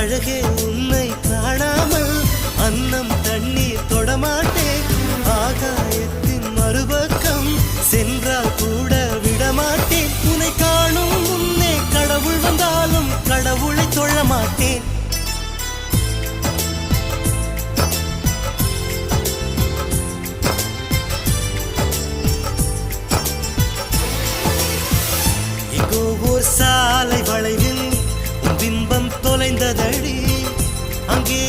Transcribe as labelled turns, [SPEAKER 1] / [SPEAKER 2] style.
[SPEAKER 1] அழகே உன்னை காணாமல் அன்னம் தண்ணீர் தொடமாட்டேன். ஆகாயத்தின் மறுபக்கம் சென்றால் கூட விடமாட்டேன். உன்னை காணும் முன்னே கடவுள் வந்தாலும் கடவுளை தொழ மாட்டேன். எங்கோ ஓர் சாலை வளைவில் உன் பிம்பம் தொலைந்ததடி. அங்கே